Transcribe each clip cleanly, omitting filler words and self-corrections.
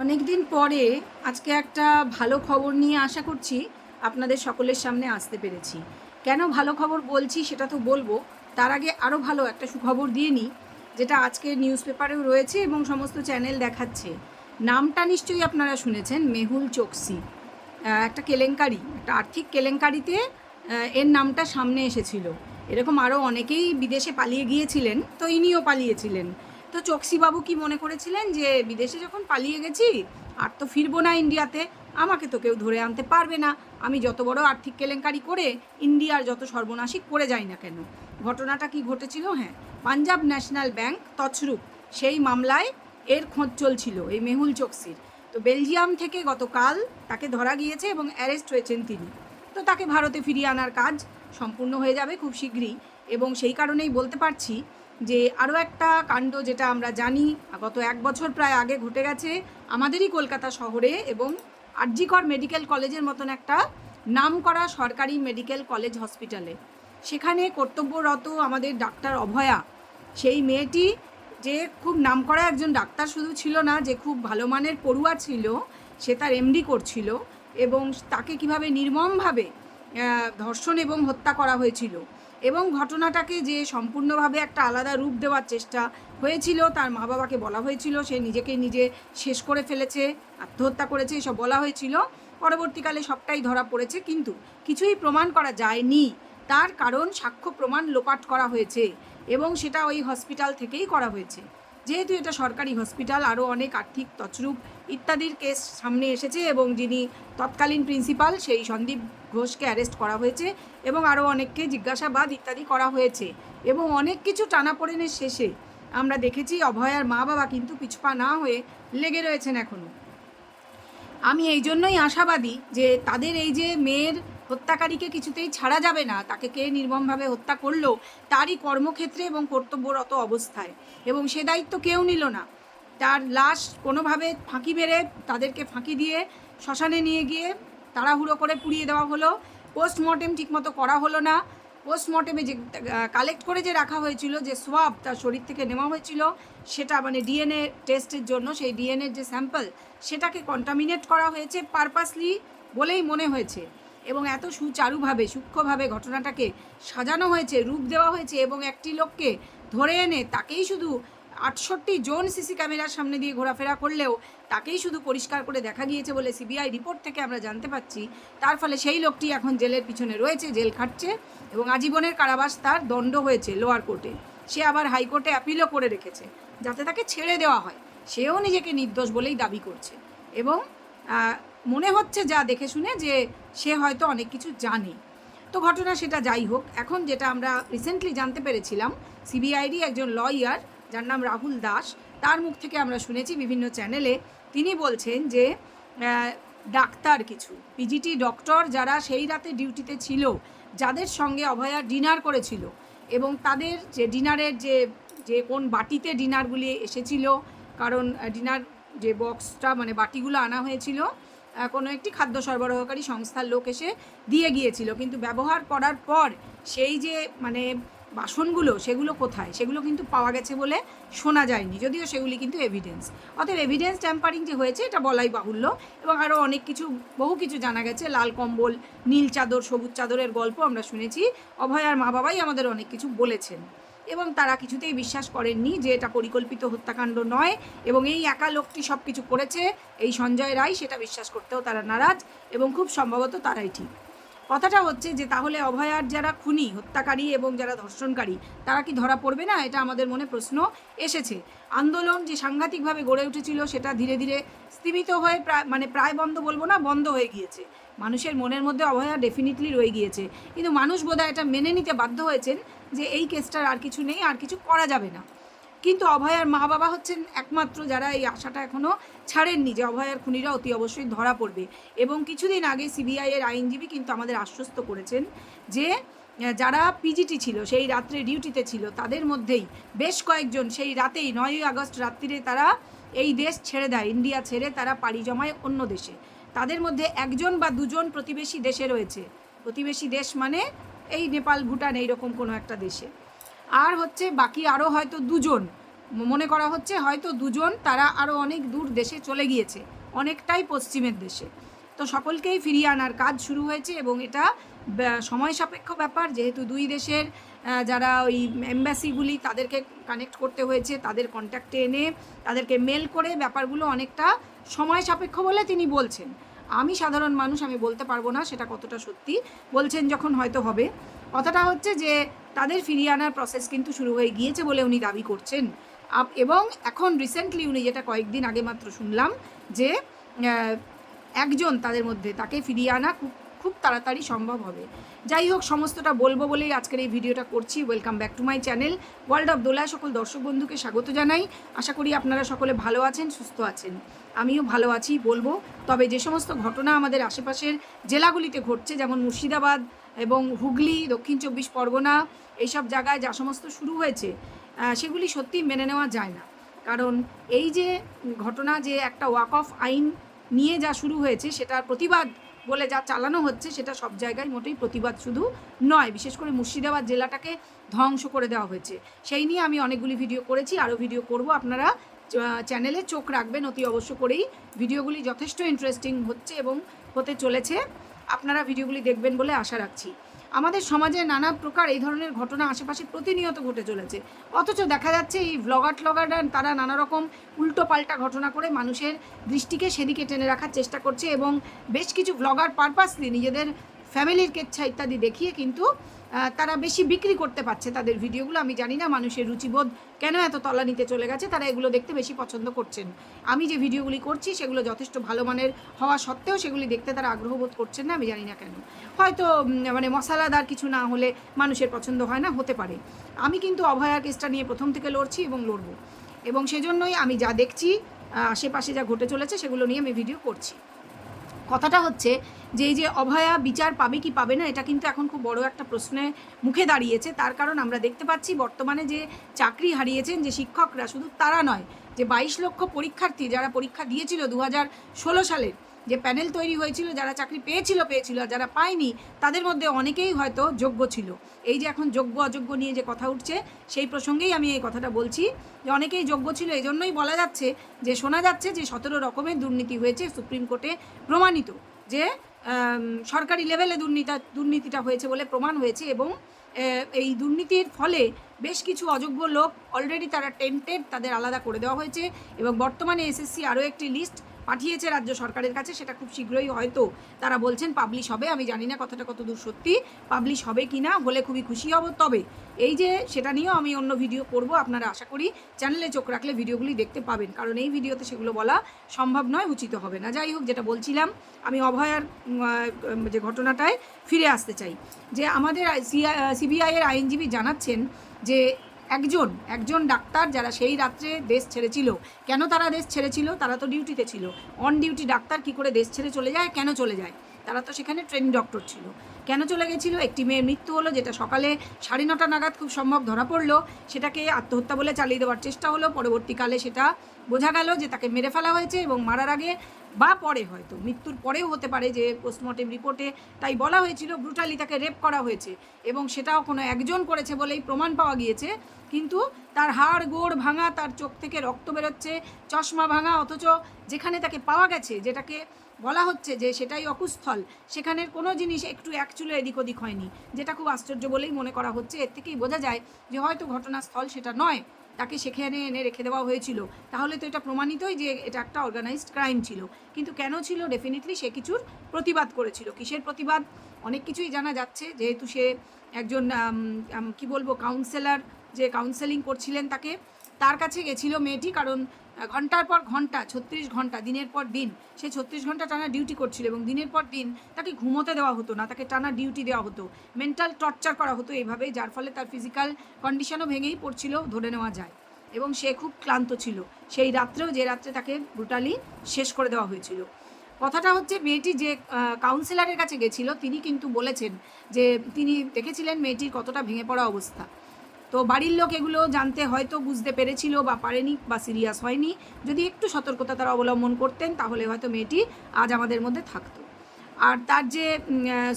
অনেক দিন পরে আজকে একটা ভালো খবর নিয়ে আশা করছি আপনাদের সকলের সামনে আসতে পেরেছি। কেন ভালো খবর বলছি সেটা তো বলবো। তার আগে আরও ভালো একটা সুখবর দিয়ে নিই, যেটা আজকের নিউজ পেপারেও রয়েছে এবং সমস্ত চ্যানেল দেখাচ্ছে। নামটা নিশ্চয়ই আপনারা শুনেছেন, মেহুল চোকসি। একটা কেলেঙ্কারি, একটা আর্থিক কেলেঙ্কারিতে এর নামটা সামনে এসেছিল। এরকম আরও অনেকেই বিদেশে পালিয়ে গিয়েছিলেন, তো ইনিও পালিয়েছিলেন। তো চোকসিবাবু কি মনে করেছিলেন যে বিদেশে যখন পালিয়ে গেছি আর তো ফিরবো না ইন্ডিয়াতে, আমাকে তো কেউ ধরে আনতে পারবে না, আমি যত বড় আর্থিক কেলেঙ্কারি করে ইন্ডিয়ার যত সর্বনাশী করে যাই না কেন। ঘটনাটা কি ঘটেছিল? হ্যাঁ, পাঞ্জাব ন্যাশনাল ব্যাংক তছরূপ সেই মামলায় এর খোঁজ চলছিল এই মেহুল চোকসির। তো বেলজিয়াম থেকে গতকাল তাকে ধরা গিয়েছে এবং অ্যারেস্ট হয়েছেন তিনি। তো তাকে ভারতে ফিরিয়ে আনার কাজ সম্পূর্ণ হয়ে যাবে খুব শীঘ্রই। এবং সেই কারণেই বলতে পারছি যে আরও একটা কাণ্ড, যেটা আমরা জানি গত 1 বছর প্রায় আগে ঘটে গেছে আমাদেরই কলকাতা শহরে, এবং আরজিকর মেডিকেল কলেজের মতন একটা নামকরা সরকারি মেডিকেল কলেজ হসপিটালে। সেখানে কর্তব্যরত আমাদের ডাক্তার অভয়া, সেই মেয়েটি যে খুব নামকরা একজন ডাক্তার শুধু ছিল না, যে খুব ভালো মানের পড়ুয়া ছিল, সে তার এমডি করছিল, এবং তাকে কিভাবে নির্মমভাবে ধর্ষণ এবং হত্যা করা হয়েছিল, এবং ঘটনাটাকে যে সম্পূর্ণভাবে একটা আলাদা রূপ দেওয়ার চেষ্টা হয়েছিল। তার মা বাবাকে বলা হয়েছিল সে নিজেকে নিজে শেষ করে ফেলেছে, আত্মহত্যা করেছে, এসব বলা হয়েছিল। পরবর্তীকালে সবটাই ধরা পড়েছে, কিন্তু কিছুই প্রমাণ করা যায়নি। তার কারণ সাক্ষ্য প্রমাণ লোপাট করা হয়েছে, এবং সেটা ওই হসপিটাল থেকেই করা হয়েছে। যেহেতু এটা সরকারি হসপিটাল, আরও অনেক আর্থিক তছরূপ ইত্যাদির কেস সামনে এসেছে, এবং যিনি তৎকালীন প্রিন্সিপাল সেই সন্দীপ ঘোষকে অ্যারেস্ট করা হয়েছে, এবং আরও অনেককে জিজ্ঞাসাবাদ ইত্যাদি করা হয়েছে। এবং অনেক কিছু টানাপোড়েনের শেষে আমরা দেখেছি অভয়ার মা বাবা কিন্তু পিছপা না হয়ে লেগে রয়েছেন এখনও। আমি এই জন্যই আশাবাদী যে তাদের এই যে মেয়ের হত্যাকারীকে কিছুতেই ছাড়া যাবে না, তাকে কে নির্মমভাবে হত্যা করলো তারই কর্মক্ষেত্রে এবং কর্তব্যরত অবস্থায়, এবং সে দায়িত্ব কেউ নিল না। তার লাশ কোনোভাবে ফাঁকি মেরে, তাদেরকে ফাঁকি দিয়ে শ্মশানে নিয়ে গিয়ে তাড়াহুড়ো করে পুড়িয়ে দেওয়া হলো। পোস্টমর্টেম ঠিকমতো করা হলো না। পোস্টমর্টেমে যে কালেক্ট করে যে রাখা হয়েছিল, যে সোয়াব তার শরীর থেকে নেওয়া হয়েছিল, সেটা মানে ডিএনএ টেস্টের জন্য, সেই ডিএনএর যে স্যাম্পল, সেটাকে কন্টামিনেট করা হয়েছে পারপাসলি বলেই মনে হয়েছে। এবং এত সুচারুভাবে সূক্ষ্মভাবে ঘটনাটাকে সাজানো হয়েছে, রূপ দেওয়া হয়েছে, এবং একটি লোককে ধরে এনে তাকেই শুধু 68 জন সিসি ক্যামেরার সামনে দিয়ে ঘোরাফেরা করলেও তাকেই শুধু পরিষ্কার করে দেখা গিয়েছে বলে সিবিআই রিপোর্ট থেকে আমরা জানতে পাচ্ছি। তার ফলে সেই লোকটি এখন জেলের পিছনে রয়েছে, জেল খাটছে, এবং আজীবনের কারাবাস তার দণ্ড হয়েছে লোয়ার কোর্টে। সে আবার হাইকোর্টে অ্যাপিলও করে রেখেছে যাতে তাকে ছেড়ে দেওয়া হয়। সেও নিজেকে নির্দোষ বলেই দাবি করছে, এবং মনে হচ্ছে যা দেখে শুনে যে সে হয়তো অনেক কিছু জানে। তো ঘটনা সেটা যাই হোক, এখন যেটা আমরা রিসেন্টলি জানতে পেরেছিলাম, সিবিআইরই একজন লয়ার যার নাম রাহুল দাস, তার মুখ থেকে আমরা শুনেছি বিভিন্ন চ্যানেলে, তিনি বলছেন যে ডাক্তার কিছু পিজিটি ডক্টর যারা সেই রাতে ডিউটিতে ছিল, যাদের সঙ্গে অভয়া ডিনার করেছিল, এবং তাদের যে ডিনারের যে যে কোন বাটিতে ডিনারগুলি এসেছিল, কারণ ডিনার যে বক্সটা মানে বাটিগুলো আনা হয়েছিল কোনো একটি খাদ্য সরবরাহকারী সংস্থার লোক এসে দিয়ে গিয়েছিল, কিন্তু ব্যবহার করার পর সেই যে মানে বাসনগুলো, সেগুলো কোথায়, সেগুলো কিন্তু পাওয়া গেছে বলে শোনা যায়নি, যদিও সেগুলি কিন্তু এভিডেন্স। অতএব এভিডেন্স ট্যাম্পারিং যে হয়েছে এটা বলাই বাহুল্য। এবং আরও অনেক কিছু, বহু কিছু জানা গেছে, লাল কম্বল, নীল চাদর, সবুজ চাদরের গল্প আমরা শুনেছি। অভয়ার মা বাবাই আমাদের অনেক কিছু বলেছেন, এবং তারা কিছুতেই বিশ্বাস করেননি যে এটা পরিকল্পিত হত্যাকাণ্ড নয়, এবং এই একা লোকটি সব কিছু করেছে, এই সঞ্জয় রায়, সেটা বিশ্বাস করতেও তারা নারাজ, এবং খুব সম্ভবত তারাই ঠিক। কথাটা হচ্ছে যে তাহলে অভয়ার যারা খুনি, হত্যাকারী এবং যারা ধর্ষণকারী, তারা কি ধরা পড়বে না? এটা আমাদের মনে প্রশ্ন এসেছে। আন্দোলন যে সাংঘাতিকভাবে গড়ে উঠেছিল সেটা ধীরে ধীরে স্তীমিত হয়ে প্রায় বন্ধ বলবো না, বন্ধ হয়ে গিয়েছে। মানুষের মনের মধ্যে অভয়া ডেফিনেটলি রয়ে গিয়েছে, কিন্তু মানুষ বোধহয় এটা মেনে নিতে বাধ্য হয়েছেন যে এই কেসটার আর কিছু নেই, আর কিছু করা যাবে না। কিন্তু অভয়ার মা বাবা হচ্ছেন একমাত্র যারা এই আশাটা এখনও ছাড়েননি যে অভয়ার খুনিরা অতি অবশ্যই ধরা পড়বে। এবং কিছুদিন আগে সিবিআইয়ের আইনজীবী কিন্তু আমাদের আশ্বস্ত করেছেন যে যারা পিজিটি ছিল, সেই রাত্রে ডিউটিতে ছিল, তাদের মধ্যেই বেশ কয়েকজন সেই রাতেই 9ই আগস্ট রাত্রিরে তারা এই দেশ ছেড়ে দেয়, ইন্ডিয়া ছেড়ে তারা পাড়ি জমায় অন্য দেশে। তাদের মধ্যে 1জন বা 2জন প্রতিবেশী দেশে রয়েছে। প্রতিবেশী দেশ মানে এই নেপাল, ভুটান, এইরকম কোনো একটা দেশে। আর হচ্ছে বাকি আরও হয়তো 2জন মনে করা হচ্ছে হয়তো দুজন তারা আরও অনেক দূর দেশে চলে গিয়েছে, অনেকটাই পশ্চিমের দেশে। তো সকলকেই ফিরিয়ে আনার কাজ শুরু হয়েছে এবং এটা সময় সাপেক্ষ ব্যাপার, যেহেতু দুই দেশের যারা ওই এম্বাসিগুলি তাদেরকে কানেক্ট করতে হয়েছে, তাদের কন্ট্যাক্টে এনে তাদেরকে মেল করে ব্যাপারগুলো অনেকটা সময় সাপেক্ষ বলে তিনি বলছেন। আমি সাধারণ মানুষ, আমি বলতে পারবো না সেটা কতটা সত্যি, বলছেন যখন হয়তো হবে। কথাটা হচ্ছে যে তাদের ফিরিয়ে আনার প্রসেস কিন্তু শুরু হয়ে গিয়েছে বলে উনি দাবি করছেন। এবং এখন রিসেন্টলি উনি যেটা কয়েকদিন আগে মাত্র শুনলাম যে একজন তাদের মধ্যে, তাকে ফিরিয়ে আনা খুব খুব তাড়াতাড়ি সম্ভব হবে। যাই হোক, সমস্তটা বলবো বলেই আজকের এই ভিডিওটা করছি। Welcome back to my channel world of Dola. সকল দর্শক বন্ধুকে স্বাগত জানাই। আশা করি আপনারা সকলে ভালো আছেন, সুস্থ আছেন। আমিও ভালো আছি বলবো। তবে যে সমস্ত ঘটনা আমাদের আশেপাশের জেলাগুলিতে ঘটছে, যেমন মুর্শিদাবাদ এবং হুগলি, দক্ষিণ 24 পরগনা, এইসব জায়গায় যা সমস্ত শুরু হয়েছে সেগুলি সত্যি মেনে নেওয়া যায় না। কারণ এই যে ঘটনা, যে একটা ওয়াক অফ আইন নিয়ে যা শুরু হয়েছে, সেটার প্রতিবাদ বলে যা চালানো হচ্ছে, সেটা সব জায়গায় মোটেই প্রতিবাদ শুধু নয়। বিশেষ করে মুর্শিদাবাদ জেলাটাকে ধ্বংস করে দেওয়া হয়েছে। সেই নিয়ে আমি অনেকগুলি ভিডিও করেছি, আরও ভিডিও করব। আপনারা চ্যানেলে চোখ রাখবেন অতি অবশ্য করেই। ভিডিওগুলি যথেষ্ট ইন্টারেস্টিং হচ্ছে এবং হতে চলেছে। আপনারা ভিডিওগুলি দেখবেন বলে আশা রাখছি। আমাদের সমাজে নানা প্রকার এই ধরনের ঘটনা আশেপাশে প্রতিনিয়ত ঘটে চলেছে, অথচ দেখা যাচ্ছে এই ব্লগাররা তারা নানা রকম উল্টো পাল্টা ঘটনা করে মানুষের দৃষ্টিকে সেদিকে টেনে রাখার চেষ্টা করছে এবং বেশ কিছু ব্লগার পারপাসলি নিজেদের ফ্যামিলির কেচ্ছা ইত্যাদি দেখিয়ে কিন্তু তারা বেশি বিক্রি করতে পারছে তাদের ভিডিওগুলো। আমি জানি না মানুষের রুচিবোধ কেন এত তলানিতে চলে গেছে, তারা এগুলো দেখতে বেশি পছন্দ করছেন। আমি যে ভিডিওগুলি করছি সেগুলো যথেষ্ট ভালো মানের হওয়া সত্ত্বেও সেগুলি দেখতে তারা আগ্রহ বোধ করছেন না। আমি জানি না কেন, হয়তো মানে মশলাদার কিছু না হলে মানুষের পছন্দ হয় না, হতে পারে। আমি কিন্তু অভয়ার কেসটা নিয়ে প্রথম থেকে লড়ছি এবং লড়ব, এবং সেজন্যই আমি যা দেখছি আশেপাশে যা ঘটে চলেছে সেগুলো নিয়ে আমি ভিডিও করছি। কথাটা হচ্ছে যে এই যে অভয়া বিচার পাবে কি পাবে না, এটা কিন্তু এখন খুব বড় একটা প্রশ্নের মুখে দাঁড়িয়েছে। তার কারণ আমরা দেখতে পাচ্ছি বর্তমানে যে চাকরি হারিয়েছেন যে শিক্ষকরা, শুধু তারা নয়, যে 22 লক্ষ পরীক্ষার্থী যারা পরীক্ষা দিয়েছিল 2016 সালে, যে প্যানেল তৈরি হয়েছিল, যারা চাকরি পেয়েছিল আর যারা পায়নি তাদের মধ্যে অনেকেই হয়তো যোগ্য ছিল। এই যে এখন যোগ্য অযোগ্য নিয়ে যে কথা উঠছে, সেই প্রসঙ্গেই আমি এই কথাটা বলছি যে অনেকেই যোগ্য ছিল। এই জন্যই বলা যাচ্ছে যে, শোনা যাচ্ছে যে 17 রকমের দুর্নীতি হয়েছে, সুপ্রিম কোর্টে প্রমাণিত যে সরকারি লেভেলে দুর্নীতিটা হয়েছে বলে প্রমাণ হয়েছে। এবং এই দুর্নীতির ফলে বেশ কিছু অযোগ্য লোক অলরেডি তারা টেন্টেড, তাদের আলাদা করে দেওয়া হয়েছে। এবং বর্তমানে এসএসসি আরও একটি লিস্ট পাঠিয়েছে রাজ্য সরকারের কাছে, সেটা খুব শীঘ্রই হয়তো তারা বলছেন পাবলিশ হবে। আমি জানি না কথাটা কত দূর সত্যি, পাবলিশ হবে কি না, হলে খুবই খুশি হব। তবে এই যে সেটা নিয়েও আমি অন্য ভিডিও করব, আপনারা আশা করি চ্যানেলে চোখ রাখলে ভিডিওগুলি দেখতে পাবেন, কারণ এই ভিডিওতে সেগুলো বলা সম্ভব নয়, উচিত হবে না। যাই হোক, যেটা বলছিলাম, আমি অভয়ার যে ঘটনাটায় ফিরে আসতে চাই। যে আমাদের সিবিআইয়ের আইনজীবী জানাচ্ছেন যে একজন ডাক্তার যারা সেই রাত্রে দেশ ছেড়েছিল, কেন তারা দেশ ছেড়েছিল? তারা তো ডিউটিতে ছিল। অন ডিউটি ডাক্তার কি করে দেশ ছেড়ে চলে যায়? কেন চলে যায়? তারা তো সেখানে ট্রেনিং ডক্টর ছিল। কেন চলে গেছিলো? একটি মেয়ের মৃত্যু হলো, যেটা সকালে 9:30 নাগাদ খুব সম্ভব ধরা পড়লো। সেটাকে আত্মহত্যা বলে চালিয়ে দেওয়ার চেষ্টা হলো। পরবর্তীকালে সেটা বোঝা গেল যে তাকে মেরে ফেলা হয়েছে, এবং মারার আগে বা পরে, হয়তো মৃত্যুর পরেও হতে পারে, যে পোস্টমর্টেম রিপোর্টে তাই বলা হয়েছিল, ব্রুটালি তাকে রেপ করা হয়েছে। এবং সেটাও কোনো একজন করেছে বলেই প্রমাণ পাওয়া গিয়েছে। কিন্তু তার হাড় গোড় ভাঙা, তার চোখ থেকে রক্ত বেরোচ্ছে, চশমা ভাঙা, অথচ যেখানে তাকে পাওয়া গেছে, যেটাকে বলা হচ্ছে যে সেটাই অকুস্থল, সেখানের কোনো জিনিস একটু এক চুলো এদিক ওদিক হয়নি, যেটা খুব আশ্চর্য বলেই মনে করা হচ্ছে। এর থেকেই বোঝা যায় যে হয়তো ঘটনাস্থল সেটা নয়, তাকে সেখানে এনে রেখে দেওয়া হয়েছিল। তাহলে তো এটা প্রমাণিতই যে এটা একটা অর্গানাইজড ক্রাইম ছিল। কিন্তু কেন ছিল? ডেফিনেটলি সে কিছুর প্রতিবাদ করেছিল। কিসের প্রতিবাদ? অনেক কিছুই জানা যাচ্ছে, যেহেতু সে একজন কি বলবো, কাউন্সেলর, যে কাউন্সেলিং করছিলেন তার কাছে গেছিল মেয়েটি। কারণ ঘন্টার পর ঘন্টা, 36 ঘন্টা, দিনের পর দিন সে 36 ঘন্টা টানা ডিউটি করছিল, এবং দিনের পর দিন তাকে ঘুমোতে দেওয়া হতো না, তাকে টানা ডিউটি দেওয়া হতো, মেন্টাল টর্চার করা হতো এইভাবে, যার ফলে তার ফিজিক্যাল কন্ডিশনও ভেঙেই পড়ছিল ধরে নেওয়া যায়। এবং সে খুব ক্লান্ত ছিল সেই রাত্রেও, যে রাত্রে তাকে ব্রুটালি শেষ করে দেওয়া হয়েছিল। কথাটা হচ্ছে, মেয়েটি যে কাউন্সিলরের কাছে গেছিল, তিনি কিন্তু বলেছেন যে তিনি দেখেছিলেন মেয়েটির কতটা ভেঙে পড়া অবস্থা। তো বাড়ির লোক এগুলো জানতে হয়তো বুঝতে পেরেছিল বা পারেনি বা সিরিয়াস হয়নি। যদি একটু সতর্কতা তারা অবলম্বন করতেন, তাহলে হয়তো মেয়েটি আজ আমাদের মধ্যে থাকতো। আর তার যে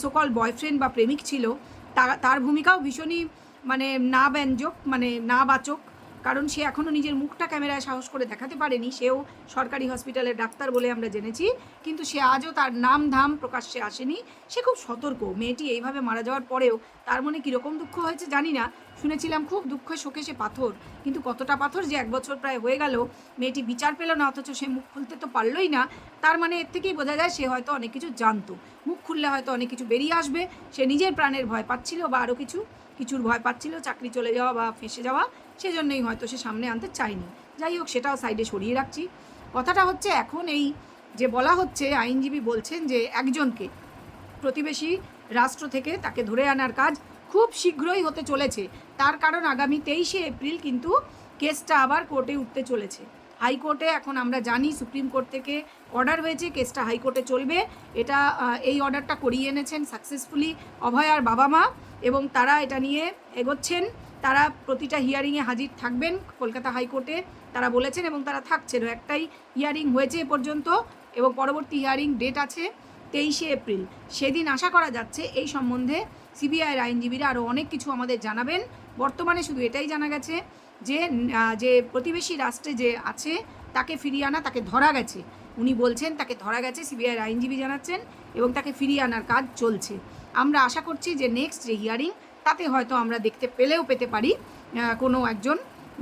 সোকল বয়ফ্রেন্ড বা প্রেমিক ছিল, তার ভূমিকাও ভীষণই মানে না ব্যঞ্জক, মানে না বাচক। কারণ সে এখনও নিজের মুখটা ক্যামেরায় সাহস করে দেখাতে পারেনি, সেও সরকারি হসপিটালের ডাক্তার বলে আমরা জেনেছি, কিন্তু সে আজও তার নাম ধাম প্রকাশ্যে আসেনি। সে খুব সতর্ক। মেয়েটি এইভাবে মারা যাওয়ার পরেও তার মনে কীরকম দুঃখ হয়েছে জানি না, শুনেছিলাম খুব দুঃখে শোকে সে পাথর, কিন্তু কতটা পাথর যে 1 বছর প্রায় হয়ে গেল মেয়েটি বিচার পেল না, অথচ সে মুখ খুলতে তো পারলই না। তার মানে এর থেকেই বোঝা যায় সে হয়তো অনেক কিছু জানতো, মুখ খুললে হয়তো অনেক কিছু বেরিয়ে আসবে। সে নিজের প্রাণের ভয় পাচ্ছিল বা আরও কিছুর ভয় পাচ্ছিল, চাকরি চলে যাওয়া বা ফেঁসে যাওয়া, সেজন্যই হয়তো সে সামনে আনতে চায়নি। যাই হোক, সেটাও সাইডে সরিয়ে রাখছি। কথাটা হচ্ছে এখন এই যে বলা হচ্ছে, আইনজীবী বলছেন যে একজনকে প্রতিবেশী রাষ্ট্র থেকে তাকে ধরে আনার কাজ খুব শীঘ্রই হতে চলেছে। তার কারণ আগামী 23শে এপ্রিল কিন্তু কেসটা আবার কোর্টে উঠতে চলেছে। হাইকোর্টে এখন আমরা জানি সুপ্রিম কোর্ট থেকে অর্ডার হয়েছে, কেসটা হাইকোর্টে চলবে। এটা এই অর্ডারটা করিয়ে এনেছেন সাকসেসফুলি অভয়ার বাবা মা, এবং তারা এটা নিয়ে এগোচ্ছেন। তারা প্রতিটা হিয়ারিংয়ে হাজির থাকবেন কলকাতা হাইকোর্টে, তারা বলেছেন, এবং তারা থাকছেন। একটাই হিয়ারিং হয়েছে এ পর্যন্ত, এবং পরবর্তী হিয়ারিং ডেট আছে 23শে এপ্রিল। সেদিন আশা করা যাচ্ছে এই সম্বন্ধে সিবিআইয়ের আইনজীবীরা আরও অনেক কিছু আমাদের জানাবেন। বর্তমানে শুধু এটাই জানা গেছে যে প্রতিবেশী রাষ্ট্রে যে আছে তাকে ফিরিয়ে আনা, তাকে ধরা গেছে। উনি বলছেন তাকে ধরা গেছে, সিবিআইয়ের আইনজীবী জানাচ্ছেন, এবং তাকে ফিরিয়ে আনার কাজ চলছে। আমরা আশা করছি যে নেক্সট যে হিয়ারিং, তাতে হয়তো আমরা দেখতে পেতে পারি কোনো একজন,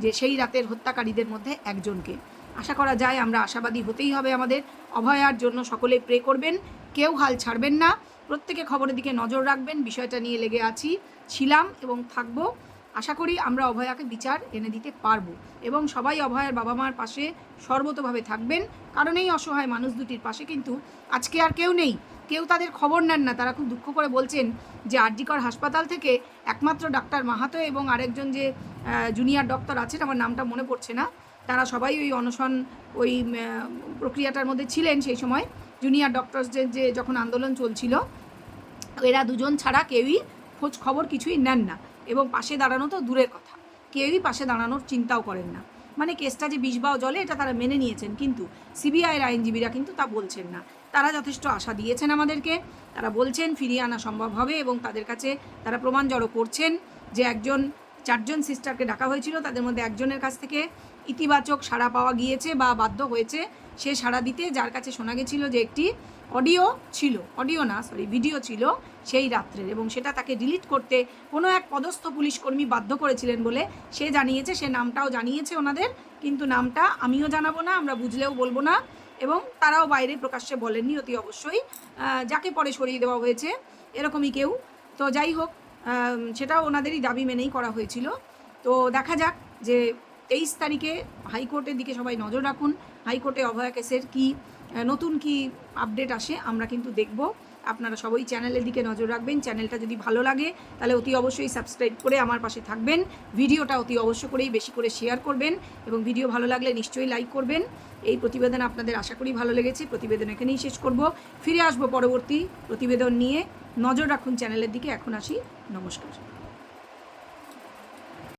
যে সেই রাতের হত্যাকারীদের মধ্যে একজনকে। আশা করা যায়, আমরা আশাবাদী হতেই হবে আমাদের। অভয়ার জন্য সকলে প্রে করবেন, কেউ হাল ছাড়বেন না, প্রত্যেকে খবরের দিকে নজর রাখবেন। বিষয়টা নিয়ে লেগে ছিলাম এবং থাকবো। আশা করি আমরা অভয়াকে বিচার এনে দিতে পারবো, এবং সবাই অভয়ার বাবা মার পাশে সর্বতোভাবে থাকবেন, কারণ এই অসহায় মানুষ দুটির পাশে কিন্তু আজকে আর কেউ নেই। কেউ তাদের খবর নেন না। তারা খুব দুঃখ করে বলছেন যে আরজিকর হাসপাতাল থেকে একমাত্র ডাক্তার মাহাতো এবং আরেকজন যে জুনিয়র ডক্টর আছেন, আমার নামটা মনে পড়ছে না, তারা সবাই ওই অনশন ওই প্রক্রিয়াটার মধ্যে ছিলেন সেই সময়। জুনিয়র ডক্টরসদের যে যখন আন্দোলন চলছিল, এরা দুজন ছাড়া কেউই খোঁজ খবর কিছুই নেন না, এবং পাশে দাঁড়ানো তো দূরের কথা, কেউই পাশে দাঁড়ানোর চিন্তাও করেন না। মানে কেসটা যে বিষবাও জলে, এটা তারা মেনে নিয়েছেন, কিন্তু সিবিআইয়ের আইনজীবীরা কিন্তু তা বলছেন না। তারা যথেষ্ট আশা দিয়েছেন আমাদেরকে। তারা বলছেন ফিরিয়ে আনা সম্ভব হবে, এবং তাদের কাছে তারা প্রমাণ জড়ো করছেন যে 4জন সিস্টারকে ডাকা হয়েছিল, তাদের মধ্যে একজনের কাছ থেকে ইতিবাচক সাড়া পাওয়া গিয়েছে বা বাধ্য হয়েছে সে সাড়া দিতে, যার কাছে শোনা গেছিল যে একটি ভিডিও ছিল সেই রাত্রের, এবং সেটা তাকে ডিলিট করতে কোনো এক পদস্থ পুলিশকর্মী বাধ্য করেছিলেন বলে সে জানিয়েছে। সে নামটাও জানিয়েছে ওনাদের, কিন্তু নামটা আমিও জানাবো না, আমরা বুঝলেও বলবো না, এবং তারাও বাইরে প্রকাশ্যে বলেননি অতি অবশ্যই। যাকে পরে সরিয়ে দেওয়া হয়েছে এরকমই কেউ। তো যাই হোক, সেটাও ওনাদেরই দাবি মেনেই করা হয়েছিল। তো দেখা যাক যে 23 তারিখে হাইকোর্টের দিকে সবাই নজর রাখুন। হাইকোর্টে অভয়া কেসের নতুন কি আপডেট আসে আমরা কিন্তু দেখব। আপনারা সবাই চ্যানেলের দিকে নজর রাখবেন। চ্যানেলটা যদি ভালো লাগে তাহলে অতি অবশ্যই সাবস্ক্রাইব করে আমার পাশে থাকবেন। ভিডিওটা অতি অবশ্য করেই বেশি করে শেয়ার করবেন, এবং ভিডিও ভালো লাগলে নিশ্চয়ই লাইক করবেন। এই প্রতিবেদন আপনাদের আশা করি ভালো লেগেছে। প্রতিবেদন এখানেই শেষ করব, ফিরে আসবো পরবর্তী প্রতিবেদন নিয়ে। নজর রাখুন চ্যানেলের দিকে। এখন আসি, নমস্কার।